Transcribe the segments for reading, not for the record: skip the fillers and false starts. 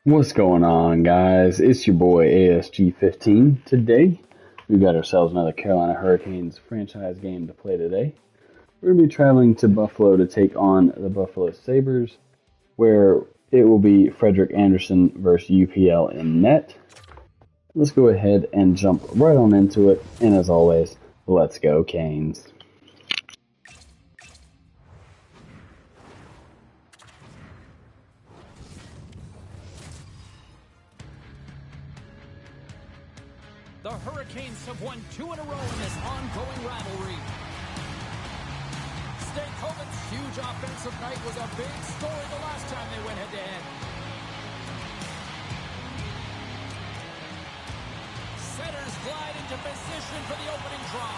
What's going on, guys? It's your boy ASG15. Today, we've got ourselves another Carolina Hurricanes franchise game to play today. We're going to be traveling to Buffalo to take on the Buffalo Sabres, where it will be Frederik Anderson versus UPL in net. Let's go ahead and jump right on into it, and as always, let's go Canes. The Hurricanes have won 2 in a row in this ongoing rivalry. Stakovich's huge offensive night was a big story the last time they went head-to-head. Centers glide into position for the opening draw.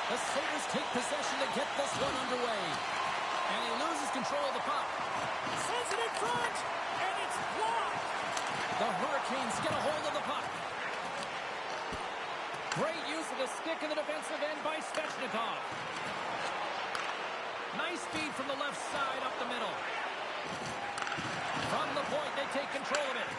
The Sabres take possession to get this one underway. And he loses control of the puck. Sends it in front, and it's blocked. The Hurricanes get a hold of the puck. Great use of the stick in the defensive end by Svechnikov. Nice feed from the left side up the middle. From the point, they take control of it.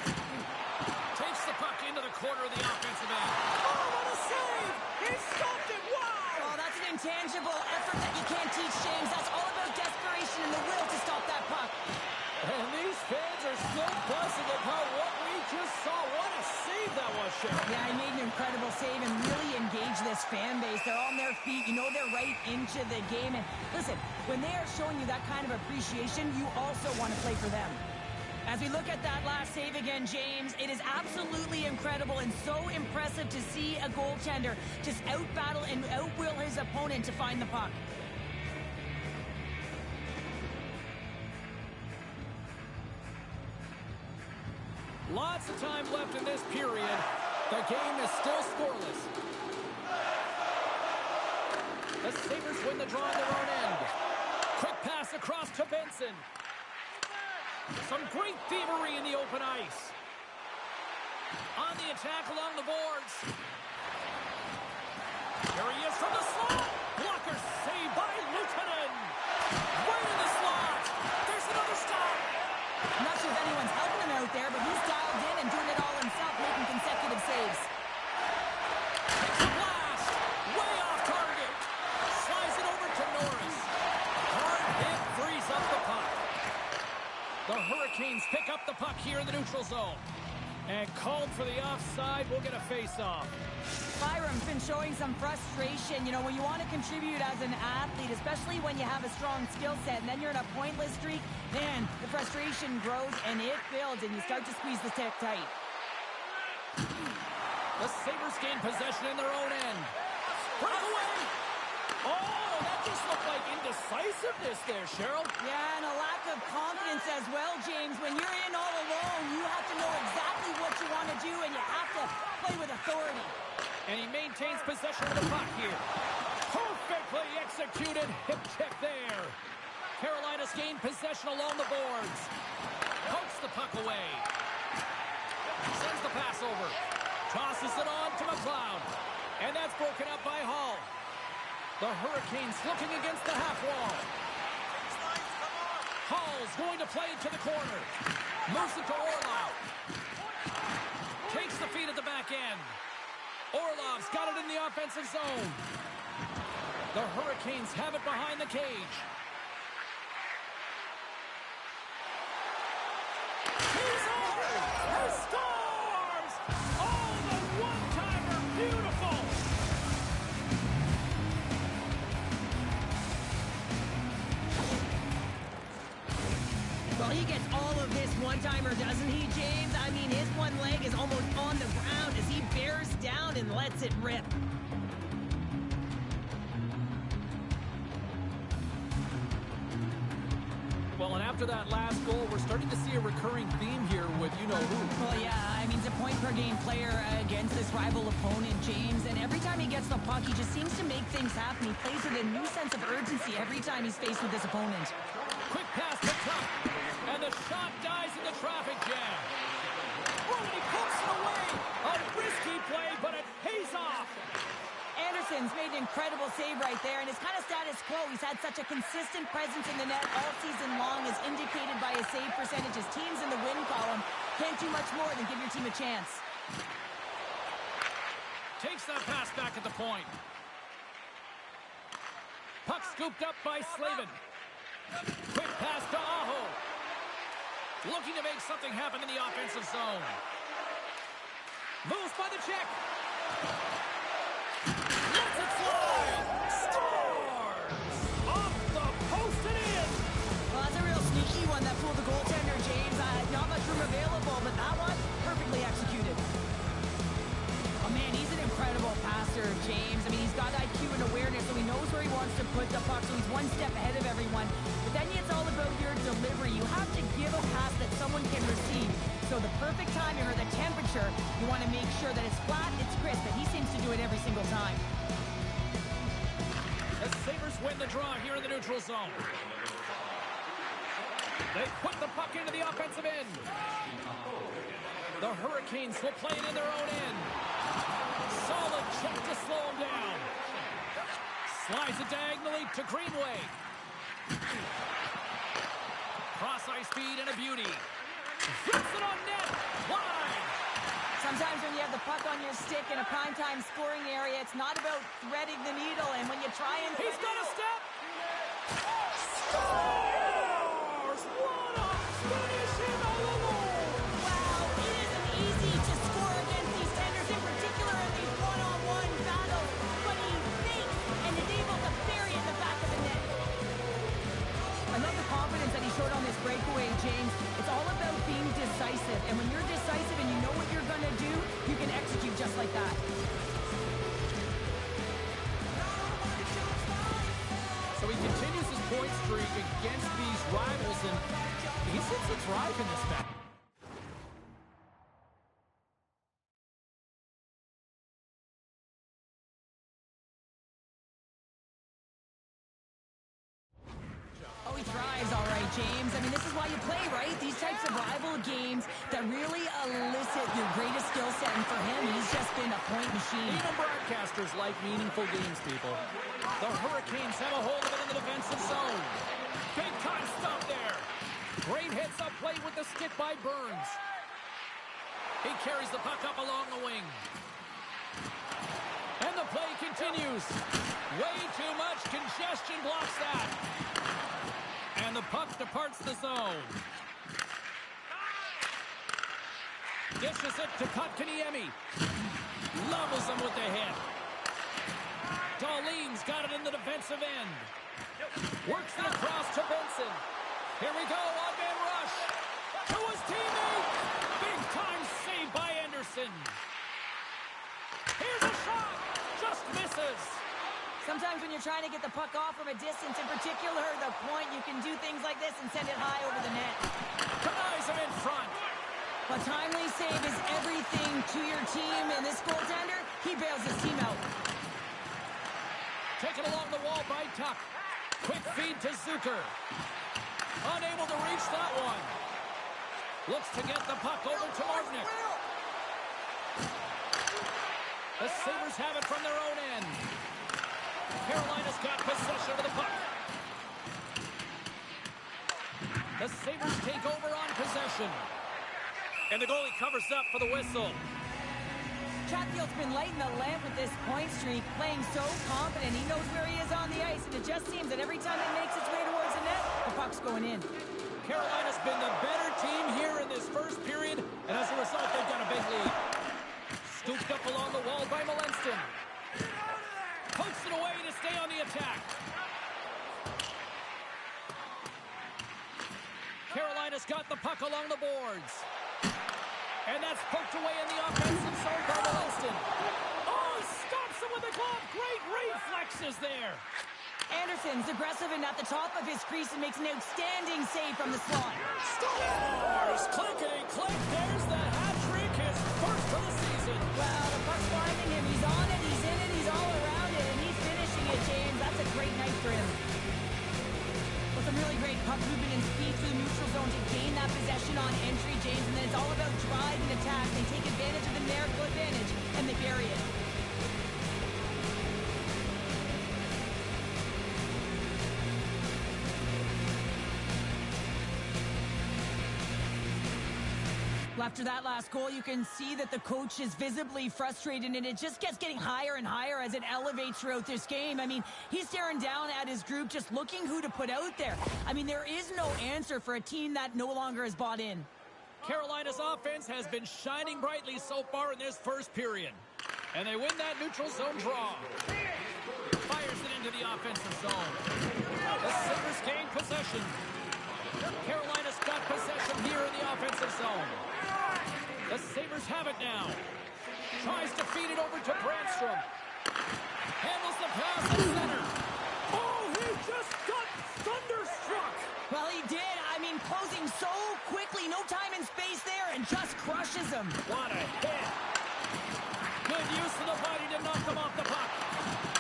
Takes the puck into the corner of the offensive end. Oh, what a save! He stopped it! Wow! Oh, that's an intangible effort that you can't teach, James. That's all about desperation and the will to stop that puck. And these fans are still buzzing about what we just saw. What a save that was, Cheryl. Yeah, he made an incredible save and really engaged this fan base. They're on their feet. You know they're right into the game. And listen, when they are showing you that kind of appreciation, you also want to play for them. As we look at that last save again, James, it is absolutely incredible and so impressive to see a goaltender just out-battle and out-will his opponent to find the puck. Lots of time left in this period. The game is still scoreless. The Sabres win the draw on their own end. Quick pass across to Benson. Some great thievery in the open ice. On the attack along the boards. Here he is from the slot. Blocker saved by Luukkonen. Right in the slot. There's another stop. I'm not sure if anyone's helping him out there, but he's dialed in and doing it all himself, making consecutive saves. Takes a blast. Way off target. Slides it over to Norris. Hard hit frees up the puck. The Hurricanes pick up the puck here in the neutral zone. And called for the offside. We'll get a face-off. Byram's been showing some frustration. You know, when you want to contribute as an athlete, especially when you have a strong skill set, and then you're in a pointless streak, man, the frustration grows and it builds, and you start to squeeze the stick tight. The Sabres gain possession in their own end. Breakaway! Oh, that just looked like indecisiveness there, Cheryl. Yeah, and a lack of confidence as well, James. When you're in all alone, you have to know exactly what you want to do, and you have to play with authority. And he maintains possession of the puck here. Perfectly executed hip check there. Carolina's gained possession along the boards. Pokes the puck away. Sends the pass over. Tosses it on to McLeod. And that's broken up by Hall. The Hurricanes looking against the half wall. Hall's going to play it to the corner. Moves it to Orlov. Takes the feed at the back end. Orlov's got it in the offensive zone. The Hurricanes have it behind the cage. He's over! He scores! Oh, the one-timer, beautiful! Well, he gets all of this one-timer, doesn't he, James? I mean, his one leg is almost on the ground as he bears down and lets it rip. Well, and after that last goal, we're starting to see a recurring theme here with you-know-who. Well, yeah, I mean, he's a point-per-game player against this rival opponent, James, and every time he gets the puck, he just seems to make things happen. He plays with a new sense of urgency every time he's faced with this opponent. Quick pass to Tuck, and the shot dies in the traffic jam. Oh, and he pokes it away. A risky play, but it pays off. Anderson's made an incredible save right there, and it's kind of status quo. He's had such a consistent presence in the net all season long, as indicated save percentages. Teams in the win column can't do much more than give your team a chance. Takes that pass back at the point. Puck scooped up by Slavin. Quick pass to Aho. Looking to make something happen in the offensive zone. Moves by the check. Lets it slide. Scores! Off the post and in. Well, that's a real sneaky one that fooled the goaltender, James. Not much room available, but that one, perfectly executed. Oh, man, he's an incredible passer, James. I mean, he's got IQ and awareness, so he knows where he wants to put the puck, so he's one step ahead of everyone. But then it's all about your delivery. You have to give a pass that someone can receive. So the perfect timing or the temperature, you want to make sure that it's flat, it's crisp, and he seems to do it every single time. The Sabres win the draw here in the neutral zone. They put the puck into the offensive end. The Hurricanes will play it in their own end. Solid check to slow him down. Slides it diagonally to Greenway. Cross-ice speed and a beauty. Flips it on net. Wide. Sometimes when you have the puck on your stick in a primetime scoring area, it's not about threading the needle, and when you try and... He's got a step. Scores! What a finish in all alone. Wow, it isn't easy to score against these tenders, in particular in these one-on-one battles, but he thinks and is able to bury it in the back of the net. I love the confidence that he showed on this breakaway, James. It's all about being decisive, and when you're decisive and you know what you're going to do, you can execute just like that. So he continues his point streak against these rivals, and he seems to thrive in this match. Oh, he thrives, all right, James. I mean, this is why you play, right? These types of rival games that really elicit your greatest skill set, and for him, he's just been a point machine. Even broadcasters like meaningful games, people. The Hurricanes have a hold of it in the defensive zone. Big time stop there. Great heads-up play with the stick by Burns. He carries the puck up along the wing. And the play continues. Way too much congestion blocks that. And the puck departs the zone. Dishes it to Kotkaniemi. Levels him with the hit. Darlene's got it in the defensive end. Works it across to Benson. Here we go, on-man rush. To his teammate. Big time save by Anderson. Here's a shot. Just misses. Sometimes when you're trying to get the puck off from a distance, in particular the point, you can do things like this and send it high over the net. Denies him in front. A timely save is everything to your team, and this goaltender, he bails his team out. Taken along the wall by Tuck. Quick feed to Zucker. Unable to reach that one. Looks to get the puck over to Martinick. The Sabres have it from their own end. Carolina's got possession of the puck. The Sabres take over on possession. And the goalie covers up for the whistle. Chatfield's been lighting the lamp with this point streak, playing so confident. He knows where he is on the ice, and it just seems that every time it makes its way towards the net, the puck's going in. Carolina's been the better team here in this first period, and as a result, they've got a big lead. Scooped up along the wall by Malenston. Pokes it away to stay on the attack. Carolina's got the puck along the boards. And that's poked away in the offensive zone by Malenston. Oh, he stops him with a glove. Great reflexes there. Anderson's aggressive and at the top of his crease and makes an outstanding save from the slot. Scores! Clickety-click. There's the hat trick, his first of the season. Well, the puck's finding him. He's on it, he's in it, he's all around it, and he's finishing it, James. That's a great night for him. With some really great puck movement and speed through the neutral zone to gain that possession on entry, James, and then it's all about drive and attack. They take advantage of the numerical advantage, and they bury it. Well, after that last goal, you can see that the coach is visibly frustrated, and it just gets getting higher and higher as it elevates throughout this game. I mean, he's staring down at his group, just looking who to put out there. I mean, there is no answer for a team that no longer is bought in. Carolina's offense has been shining brightly so far in this first period. And they win that neutral zone draw. Fires it into the offensive zone. The Sabres gain possession. Carolina's got possession here in the offensive zone. The Sabres have it now. Tries to feed it over to Brandstrom. Handles the pass at center. Oh, he just got thunderstruck. Well, he did. I mean, closing so quickly. No time and space there, and just crushes him. What a hit. Good use of the body to knock them off the puck.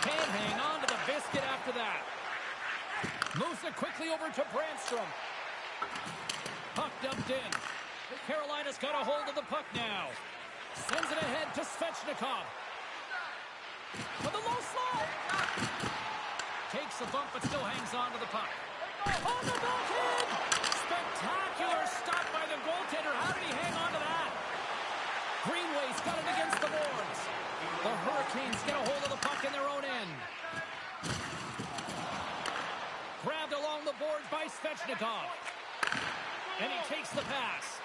Can't hang on to the biscuit after that. Moves it quickly over to Brandstrom. Puck dumped in. Carolina's got a hold of the puck now. Sends it ahead to Svechnikov. For the low slide. Takes a bump but still hangs on to the puck. On the backhand! Spectacular stop by the goaltender. How did he hang on to that? Greenway's got it against the boards. The Hurricanes get a hold of the puck in their own end. Grabbed along the boards by Svechnikov. And he takes the pass.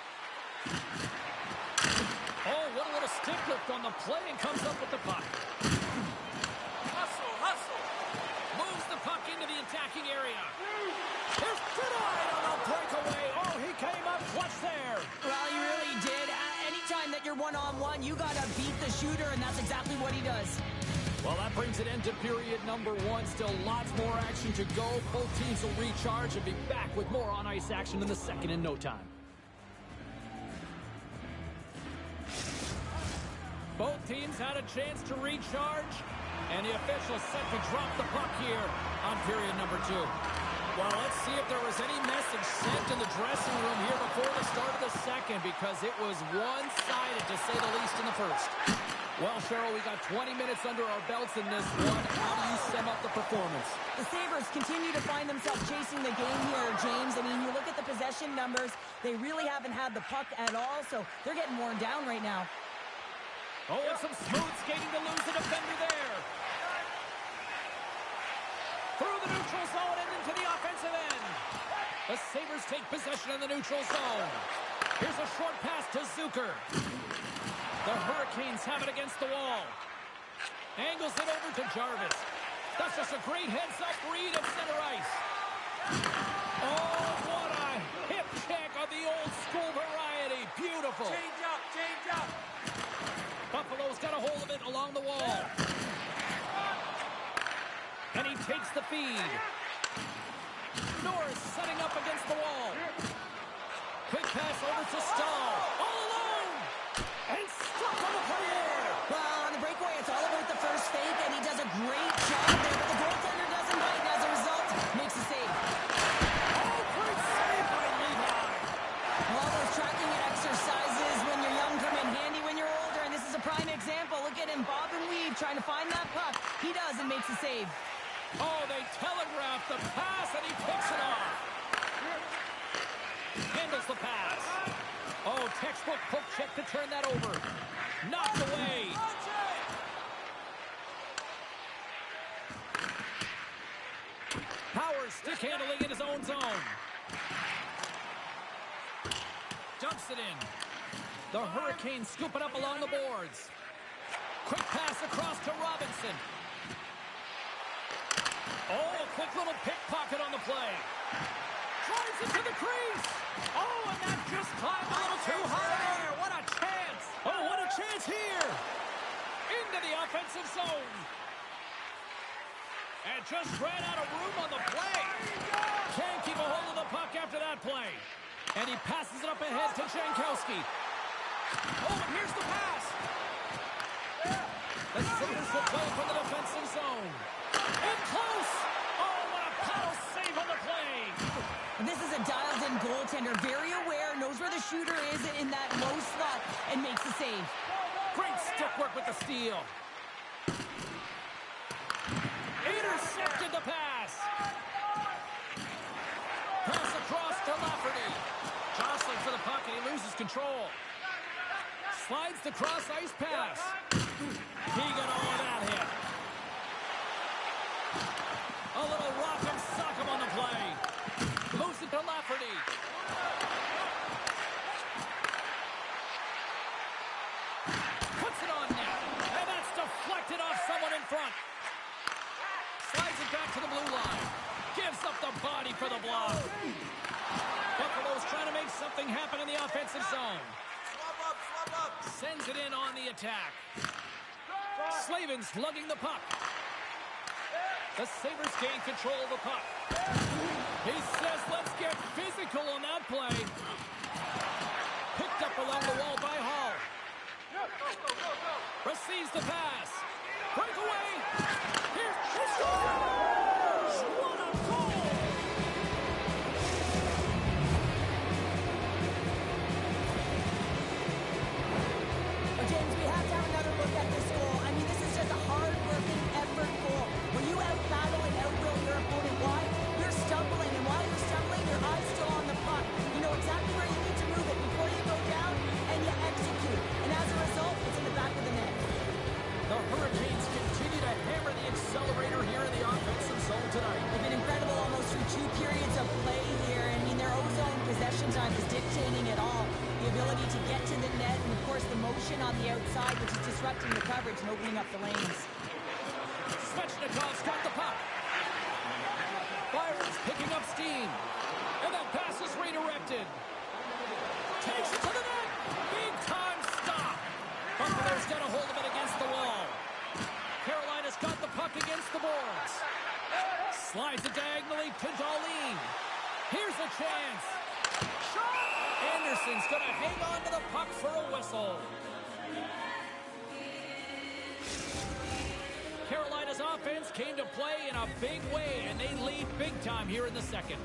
Oh, what a little stick lift on the play and comes up with the puck. Hustle. Moves the puck into the attacking area. There's denied on the breakaway. Oh, he came up clutch there. Well, he really did. Anytime that you're one-on-one, you got to beat the shooter, and that's exactly what he does. Well, that brings it into period number one. Still lots more action to go. Both teams will recharge and be back with more on-ice action in the second in no time. Both teams had a chance to recharge, and the official set to drop the puck here on period number two. Well, let's see if there was any message sent in the dressing room here before the start of the second, because it was one-sided, to say the least, in the first. Well, Cheryl, we got 20 minutes under our belts in this one. How do you sum up the performance? The Sabres continue to find themselves chasing the game here, James. I mean, you look at the possession numbers, they really haven't had the puck at all, so they're getting worn down right now. Oh, and some smooth skating to lose the defender there. Through the neutral zone and into the offensive end. The Sabres take possession in the neutral zone. Here's a short pass to Zucker. The Hurricanes have it against the wall. Angles it over to Jarvis. That's just a great heads-up read at center ice. Oh, what a hip check of the old-school variety. Beautiful. Change up. Buffalo's got a hold of it along the wall. And he takes the feed. Norris setting up against the wall. Quick pass over to Stahl. All alone. And stuck on the play there. Well, on the breakaway, it's all about the first fake, and he does a great job there, but the goaltender doesn't bite, and as a result, makes a save. Oh, great save by Levi. All those tracking exercises when you're young come in handy when you're older, and this is a prime example. Look at him bob and weave trying to find that puck. He does and makes a save. Oh, they telegraphed the pass, and he picks it off. Handles the pass. Oh, textbook poke check to turn that over. Knocked away. Powers stick handling in his own zone. Dumps it in. The Hurricanes scoop it up along the boards. Quick pass across to Robinson. Oh, a quick little pickpocket on the play. Drives it to the crease. Oh, and that just climbed a little too high. What a chance. Oh, what a chance here. Into the offensive zone. And just ran out of room on the play. Can't keep a hold of the puck after that play. And he passes it up ahead to Jankowski. Oh, and here's the pass. The Sabres will play from the defensive zone. In close. Oh, what a paddle save on the play. And this is a dialed-in goaltender, very aware, knows where the shooter is in that low slot, and makes the save. Great stick work with the steal. Intercepted the pass. Pass across to Lafferty. Jostling for the puck, and he loses control. Slides the cross ice pass. He got all of that hit. A little rock and sock him on the play. Moves it to Lafferty. Puts it on net. And that's deflected off someone in front. Slides it back to the blue line. Gives up the body for the block. Buffalo's trying to make something happen in the offensive zone. Swap up. Sends it in on the attack. Slavin's lugging the puck. The Sabres gain control of the puck. He says, let's get physical on that play. Picked up along the wall by Hall. Receives the pass. Breakaway. Here's the scores. What a goal. Well, James, we have to have another look at this goal. I mean, this is just a hard-working effort goal. When you out-battle and out-will your opponent, why? You're stumbling, and while you're stumbling, your eye's still on the puck. You know exactly where you need to move it before you go down, and you execute. And as a result, it's in the back of the net. The Hurricanes continue to hammer the accelerator here in the offensive zone tonight. They've been incredible almost through 2 periods of play here. I mean, their own possession time is dictating it all. The ability to get to the net, and of course the motion on the outside, which is disrupting the coverage and opening up the lanes. Svechnikov's got the puck. Byron's picking up steam. And that pass is redirected. Takes it to the net. Big time stop. Buffalo's got a hold of it against the wall. Carolina's got the puck against the boards. Slides it diagonally to Darlene. Here's a chance. Anderson's going to hang on to the puck for a whistle. Carolina's offense came to play in a big way, and they lead big time here in the second.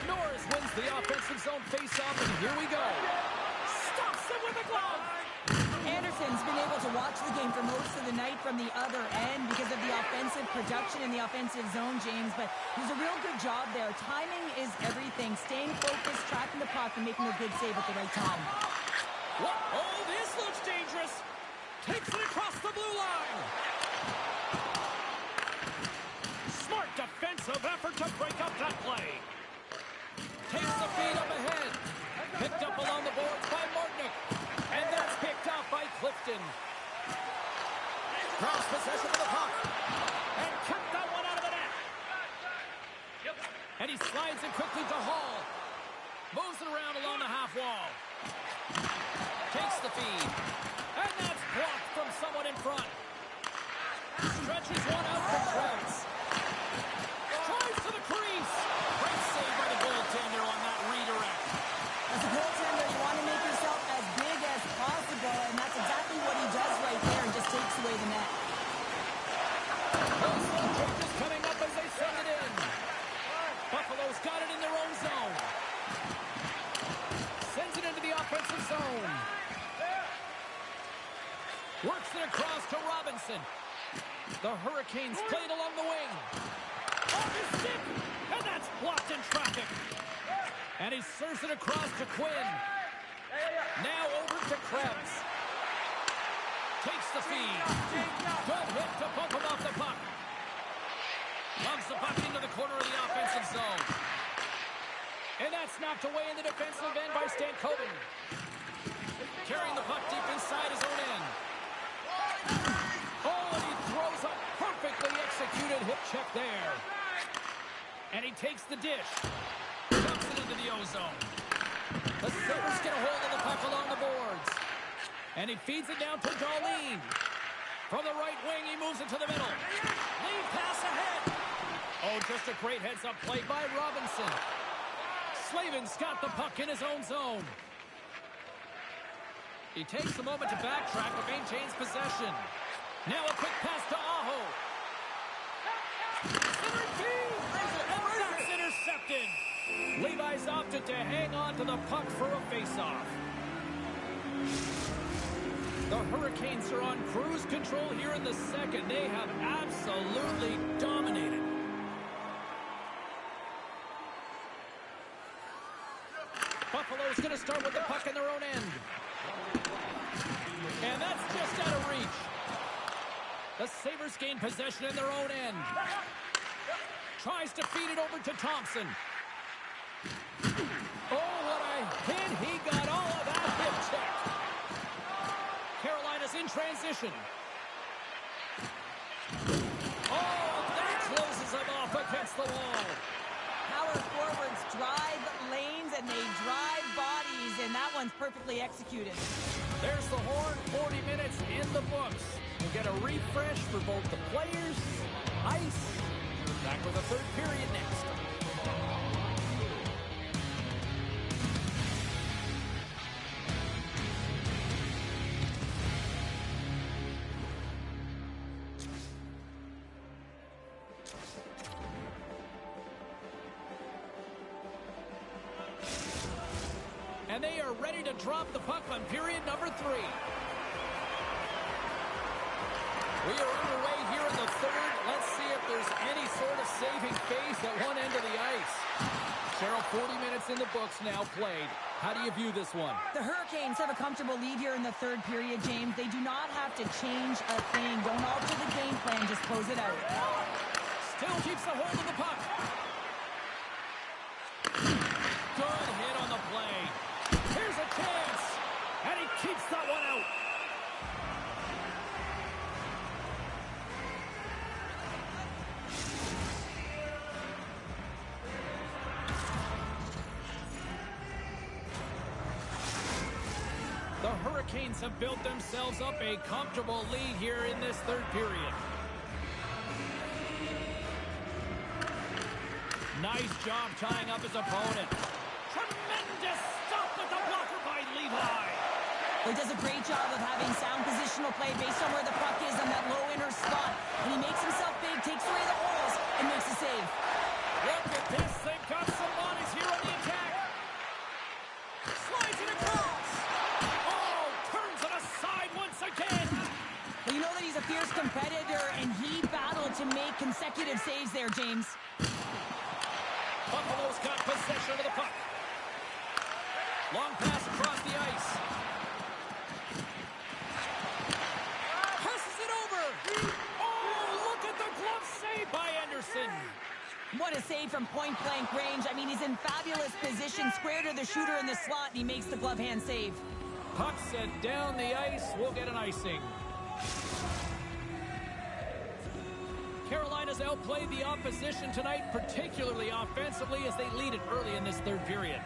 Norris wins the offensive zone faceoff, and here we go. Stops it with a glove. Anderson's been able to watch the game for most of the night from the other end because of the offensive production in the offensive zone, James, but he does a real good job there. Timing is everything. Staying focused, tracking the puck, and making a good save at the right time. What? Oh, this looks dangerous. Takes it across the blue line. Smart defensive effort to break up that play. Takes the feed up ahead. Picked up along the boards by Martinick. And that's picked up by Clifton. Cross possession of the puck. And kept that one out of the net. And he slides it quickly to Hall. Moves it around along the half wall. Takes the feed. And that's blocked from someone in front. Stretches one out for Krebs. Drives to the crease. Great save by the goaltender on that redirect. As a goaltender, you want to make yourself as big as possible, and that's exactly what he does right there and just takes away the net. Those changes coming up as they send it in. Buffalo's got it in their own zone. Sends it into the offensive zone. Works it across to Robinson. The Hurricanes played along the wing. On his stick, and that's blocked in traffic. And he serves it across to Quinn. Now over to Krebs. Takes the feed. Good hit to bump him off the puck. Loves the puck into the corner of the offensive zone. And that's knocked away in the defensive end by Stankoven. Carrying the puck deep inside his own end. Oh, and he throws a perfectly executed hip check there. And he takes the dish. Dumps it into the O-zone. The Sabres get a hold of the puck along the boards. And he feeds it down to Darlene. From the right wing, he moves it to the middle. Lead pass ahead. Oh, just a great heads-up play by Robinson. Slavin's got the puck in his own zone. He takes a moment to backtrack but maintains possession. Now a quick pass to Aho. Center feed. And that's intercepted. Levi's opted to hang on to the puck for a face-off. The Hurricanes are on cruise control here in the second. They have absolutely dominated. Buffalo's going to start with the puck in their own end. And that's just out of reach. The Sabres gain possession in their own end. Tries to feed it over to Thompson. Oh, what a hit. He got all of that hip check. Carolina's in transition. Oh, that closes him off against the wall. Power forwards drive lanes and they drive bodies, and that one's perfectly executed. There's the horn. 40 minutes in the books. We'll get a refresh for both the players, ice. Back with the third period next. And they are ready to drop the puck on period number 3. We are underway here in the third. Let's see if there's any sort of saving phase at one end of the ice. Cheryl, 40 minutes in the books now played. How do you view this one? The Hurricanes have a comfortable lead here in the third period, James. They do not have to change a thing. Don't alter the game plan. Just close it out. Still keeps the hold of the puck. Good hit on the play. Here's a chance. And he keeps that one out. The Hurricanes have built themselves up a comfortable lead here in this third period. Nice job tying up his opponent. Tremendous stop with the blocker by Levi. He does a great job of having sound positional play based on where the puck is on that low inner spot. And he makes himself big, takes away the holes, and makes a save. Look at this. They've got some bodies here on the attack. Slides it across. Oh, turns it aside once again. Well, you know that he's a fierce competitor, and he battled to make consecutive saves there, James. Buffalo's got possession of the puck. Long pass across the ice. Passes it over. Oh, look at the glove save by Anderson. What a save from point-blank range. I mean, he's in fabulous position, square to the shooter in the slot, and he makes the glove hand save. Puck set down the ice. We'll get an icing. Carolina's outplayed the opposition tonight, particularly offensively, as they lead it early in this third period.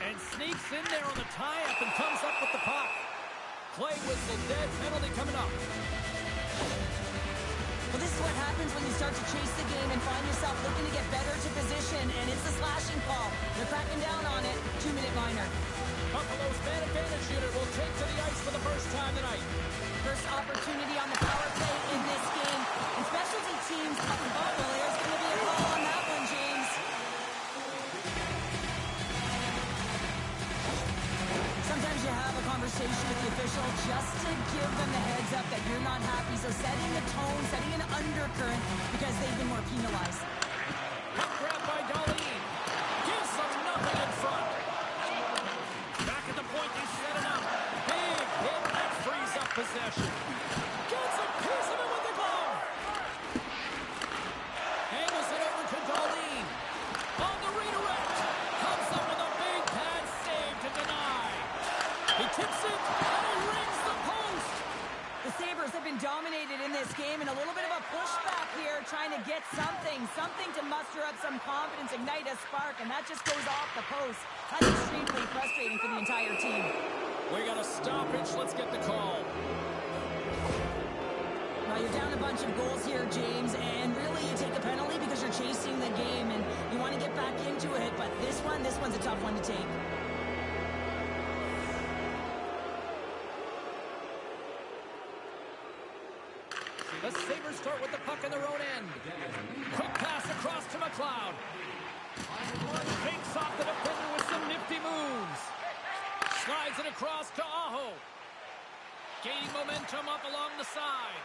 And sneaks in there on the tie-up and comes up with the puck. Play whistle dead, penalty coming up. Well, this is what happens when you start to chase the game and find yourself looking to get better to position, and it's a slashing call. They're cracking down on it. 2-minute minor. Buffalo's man advantage unit will take to the ice for the first time tonight. First opportunity on the power play in this game. And specialty teams, oh, well, there's going to be a call on that one, James. Sometimes you have a conversation with the official just to give them the heads up that you're not happy. So setting a tone, setting an undercurrent, because they've been more penalized. Puck grab by Darlene. Gives them nothing in front. Back at the point, they set it up. Big hit that frees up possession. Gets a piece of it with the glove. Angles it over to Darlene. On the redirect. Comes up with a big pad save to deny. He tips it, and he rings the post. The Sabres have been dominated in this game, and a little bit of a pushback here, trying to get something to muster up some confidence, ignite a spark, and that just goes off the post. That's extremely frustrating for the entire team. We got a stoppage. Let's get the call. Now you're down a bunch of goals here, James, and really you take a penalty because you're chasing the game, and you want to get back into it, but this one's a tough one to take. The Sabres start with the puck in their own end. Quick pass across to McLeod. Fakes off the defender with some nifty moves. Slides it across to Aho. Gaining momentum up along the side.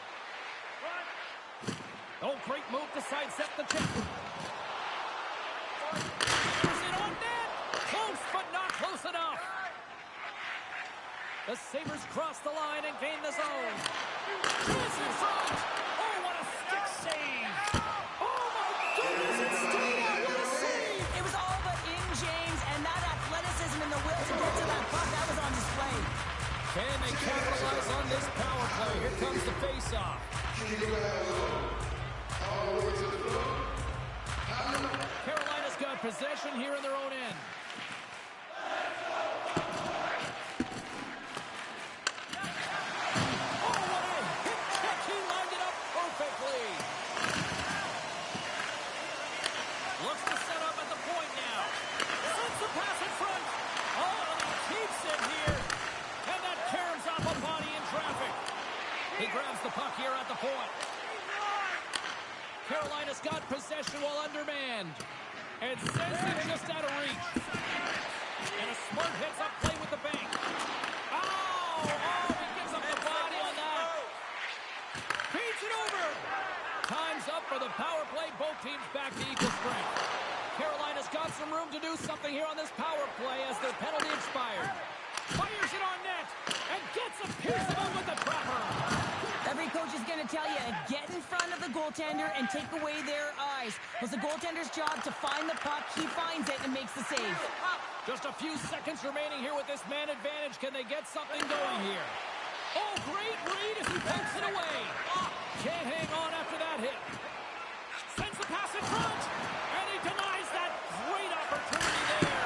Oh, great move to sidestep the check. Is it on net? Close, but The Sabres cross the line and gain the zone. Chance in front. Oh, what a stick save. Oh, my goodness, it stayed out. What a save. It was all but in, James, and that athleticism and the will to get to that puck, that was on display. Can they capitalize on this power play? Here comes the face-off. Carolina's got possession here in their own end. Oh, what a hip check. He lined it up perfectly. Looks to set up at the point now. Sends the pass in front. Oh, he keeps it here. And that caroms off a body in traffic. He grabs the puck here at the point. Carolina's got possession while undermanned. And sends it just out of reach. And a smart hits up play with the bank. Oh, he gives up the body on that. Beats it over. Time's up for the power play. Both teams back to equal strength. Carolina's got some room to do something here on this power play as their penalty expired. Fires it on net and gets a piece of it with the trapper. Every coach is going to tell you, get in front of the goaltender and take away their eyes. It was the goaltender's job to find the puck. He finds it and makes the save. Just a few seconds remaining here with this man advantage. Can they get something going here? Oh, great read as he pokes it away. Can't hang on after that hit. Sends the pass in front. And he denies that great opportunity there.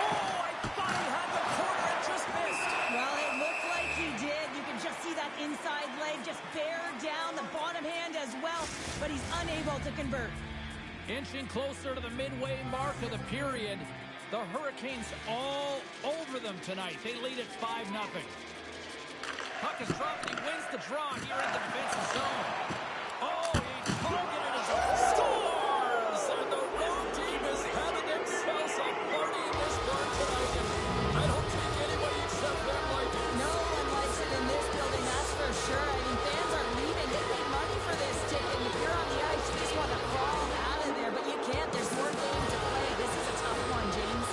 Oh, I thought he had the corner and just missed. Well, it looked like he did. You can just see that inside leg just bear down, the bottom hand as well, but he's unable to convert. Inching closer to the midway mark of the period. The Hurricanes all over them tonight. They lead at 5-0. Puck is dropped. He wins the draw here in the defensive zone. Oh, he targeted his scores! And the road team is having themselves a party in this one tonight. I don't think anybody except them like it. No one likes it in this building, that's for sure. I mean, fans are leaving. They paid money for this ticket. If you're on the ice, you just want to crawl out of there, but you can't. There's more game to play. This is a tough one, James.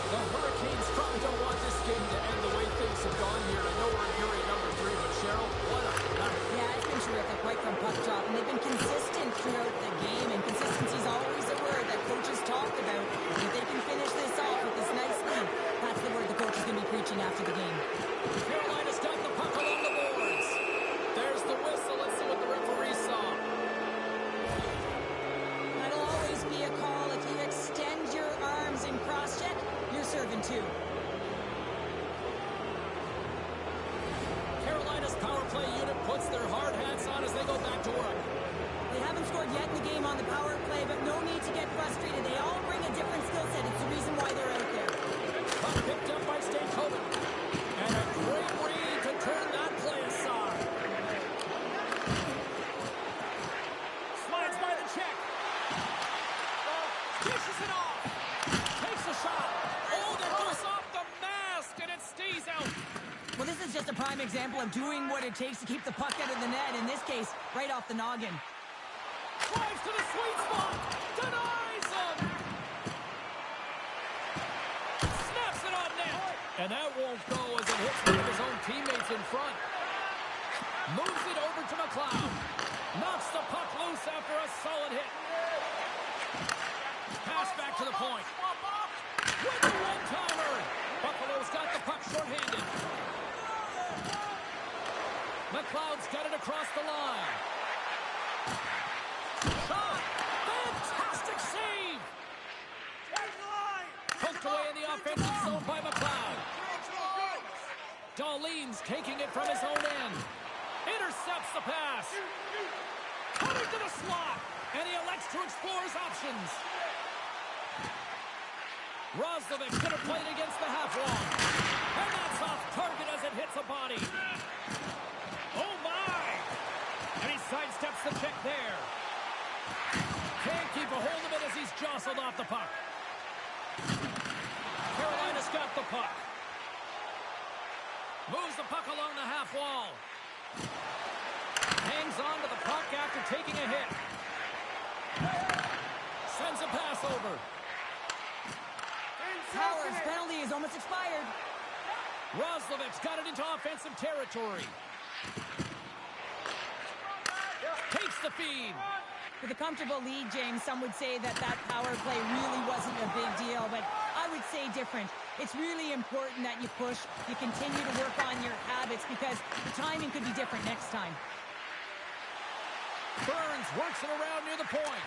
The Hurricanes probably don't want this game to end the way things have gone here. I know we're in period number 3, but Cheryl, what a night. Yeah, it's been terrific right from puck drop, and they've been consistent throughout the game, and consistency is always a word that coaches talk about. If they can finish this off with this nice lead, that's the word the coach is going to be preaching after the game. Carolina's got the puck along the boards. There's the whistle. Let's see what the referee saw. That'll always be a call. If you extend your arms in cross-check, you're serving two. Carolina's power play unit puts their hard hats on as they go back to work. They haven't scored yet in the game on the power play, but no need to get frustrated. They all bring a different skill set. It's the reason why they're out there. Puck picked up by Stankovic. And a great read to turn that play aside. Slides by the check. Dishes it off. Takes a shot. Oh, that goes off the mask, and it stays out. Well, this is just a prime example of doing what it takes to keep the puck out of the net. In this case, right off the noggin. Drives to the sweet spot. Denies him. Snaps it on net. And that won't go as it hits one of his own teammates in front. Moves it over to McLeod. Knocks the puck loose after a solid hit. Pass back to the point. With the one-timer. Buffalo's got the puck shorthanded. McLeod's got it across the line. Shot! Fantastic save! Poked away in the offensive zone by McLeod. Darlene's taking it from his own end. Intercepts the pass. Coming to the slot. And he elects to explore his options. Roslovic could have played against the half wall. And that's off target as it hits a body. Oh my! And he sidesteps the check there. Can't keep a hold of it as he's jostled off the puck. Carolina's got the puck. Moves the puck along the half wall. Hangs on to the puck after taking a hit. Sends a pass over. Howard's penalty is almost expired. Roslovic's got it into offensive territory. Takes the feed. With a comfortable lead, James, some would say that power play really wasn't a big deal, but I would say different. It's really important that you push, you continue to work on your habits because the timing could be different next time. Burns works it around near the point.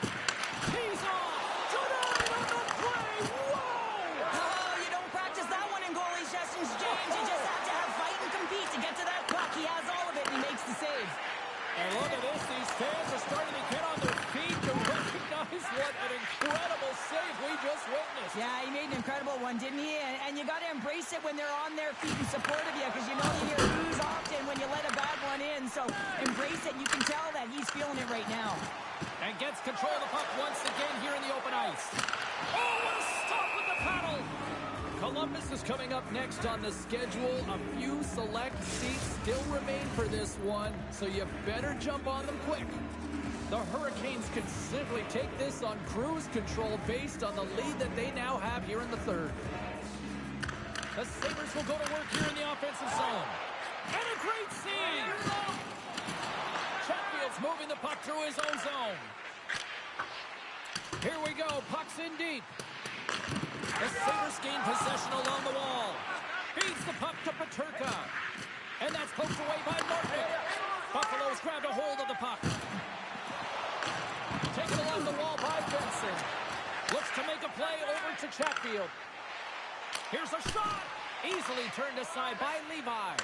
He's off. Tonight on the play. Whoa! Oh, you don't practice that one in goalie sessions, James. You just have to have fight and compete to get to that puck. He has all of it and he makes the save. And look at this. These fans are starting to get on their feet to recognize what an incredible save we just witnessed. Yeah, he made an incredible one, didn't he? And you got to embrace it when they're on their feet in support of you because you know you hear boos often when you let a bad one in. So embrace it. You can tell that he's feeling it right now. And gets control of the puck once again here in the open ice. Oh, what a stop with the paddle! Columbus is coming up next on the schedule. A few select seats still remain for this one, so you better jump on them quick. The Hurricanes could simply take this on cruise control based on the lead that they now have here in the third. The Sabres will go to work here in the offensive zone. And a great save! Chatfield's moving the puck through his own zone. Here we go, puck's in deep. The Sabres gain possession along the wall. Feeds the puck to Peterka. And that's poked away by Martin. Buffalo's grabbed a hold of the puck. Taken along the wall by Benson. Looks to make a play over to Chatfield. Here's a shot. Easily turned aside by Levi.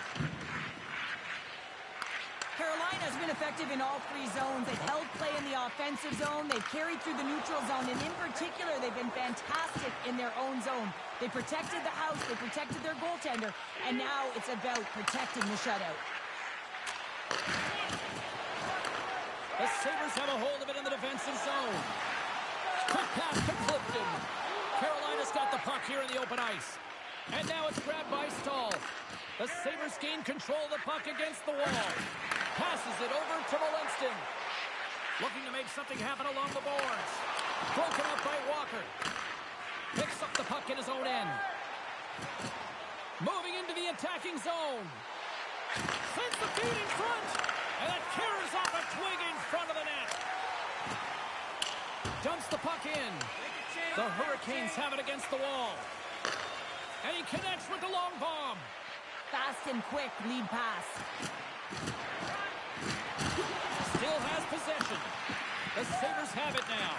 Carolina's been effective in all three zones. They've held play in the offensive zone. They've carried through the neutral zone. And in particular, they've been fantastic in their own zone. They protected the house. They protected their goaltender. And now it's about protecting the shutout. The Sabres have a hold of it in the defensive zone. Quick pass to Clifton. Carolina's got the puck here in the open ice. And now it's grabbed by Stahl. The Sabres gain control of the puck against the wall. Passes it over to Molinston. Looking to make something happen along the boards. Broken up by Walker. Picks up the puck in his own end. Moving into the attacking zone. Sends the feed in front. And it carries off a twig in front of the net. Dumps the puck in. The Hurricanes have it against the wall. And he connects with the long bomb. Fast and quick lead pass. Still has possession. The Sabres have it now.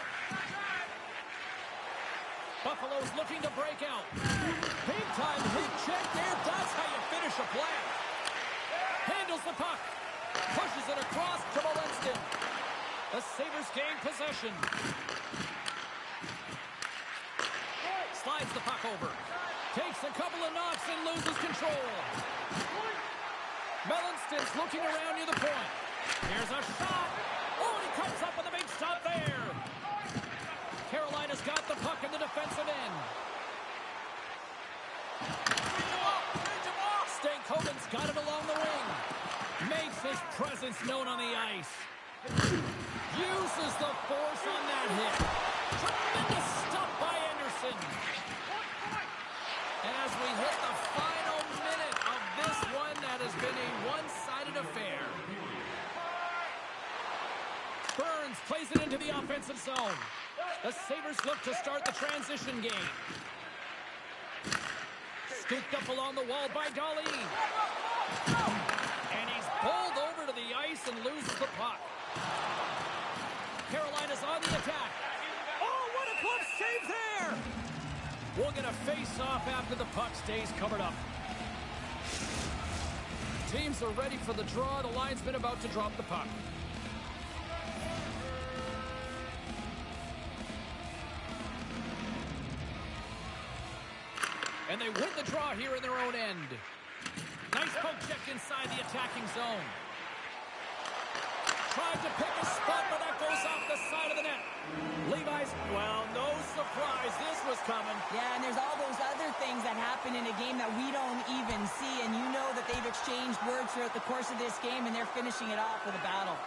Buffalo's looking to break out. Big time hit check there. That's how you finish a play. Handles the puck. Pushes it across to Molinston. The Sabres gain possession. Slides the puck over. Takes a couple of knocks and loses control. Molinston's looking around near the point. Here's a shot. Oh, and he comes up with a big stop there. Carolina's got the puck in the defensive end. Stankoven's got it along the wing. Makes his presence known on the ice. Uses the force on that hit. Tremendous stop by Anderson. And as we hit the final minute of this one, that has been a one-sided affair. Burns plays it into the offensive zone. The Sabres look to start the transition game. Scooped up along the wall by Darlene. And he's bowled over to the ice and loses the puck. Carolina's on the attack. Oh, what a glove save there! We'll get a face-off after the puck stays covered up. Teams are ready for the draw. The linesman about to drop the puck. And they win the draw here in their own end. Nice poke check inside the attacking zone. Tried to pick a spot, but that goes off the side of the net. Levi's, well, no surprise. This was coming. Yeah, and there's all those other things that happen in a game that we don't even see. And you know that they've exchanged words throughout the course of this game, and they're finishing it off with a battle.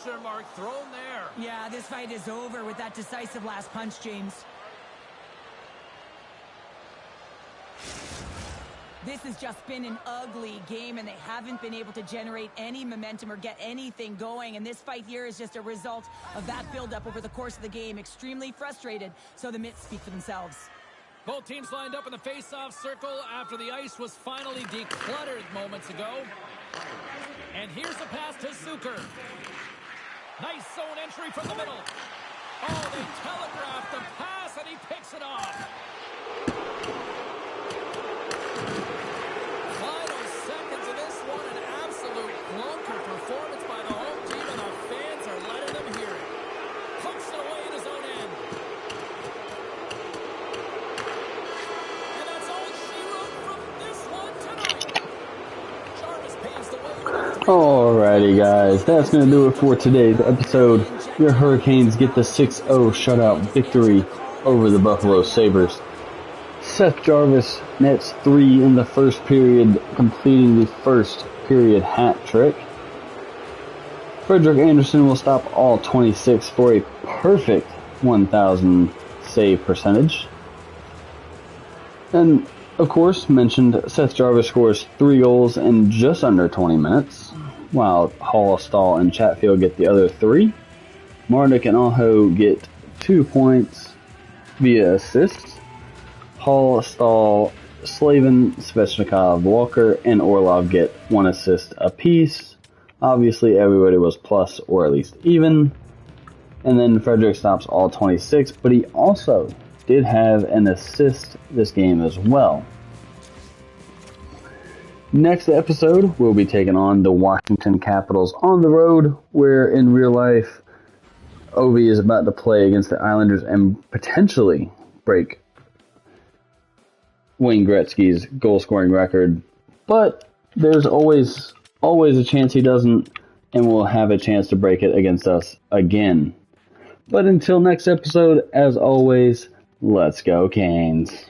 question mark thrown there. Yeah, this fight is over with that decisive last punch, James. This has just been an ugly game, and they haven't been able to generate any momentum or get anything going. And this fight here is just a result of that build-up over the course of the game. Extremely frustrated, so the mitts speak for themselves. Both teams lined up in the face-off circle after the ice was finally decluttered moments ago. And here's a pass to Zucker. Nice zone entry from the middle. Oh, they telegraphed the pass, and he picks it off. Final seconds of this one, an absolute clunker performance by the home team, and the fans are letting them hear it. Hooks it away in his own end. And that's all she wrote from this one tonight. Jarvis paves the way with a 3-0. Alrighty, guys, that's going to do it for today's episode. Your Hurricanes get the 6-0 shutout victory over the Buffalo Sabres. Seth Jarvis nets 3 in the first period, completing the first period hat trick. Frederik Anderson will stop all 26 for a perfect 1,000 save percentage. And, of course, mentioned Seth Jarvis scores 3 goals in just under 20 minutes, while Hall, Stahl, and Chatfield get the other 3. Marnick and Aho get 2 points via assists. Hall, Stahl, Slavin, Svechnikov, Walker, and Orlov get 1 assist apiece. Obviously, everybody was plus or at least even. And then Frederik stops all 26, but he also did have an assist this game as well. Next episode, we'll be taking on the Washington Capitals on the road, where in real life, Ovi is about to play against the Islanders and potentially break Wayne Gretzky's goal-scoring record. But there's always a chance he doesn't, and will have a chance to break it against us again. But until next episode, as always, let's go Canes.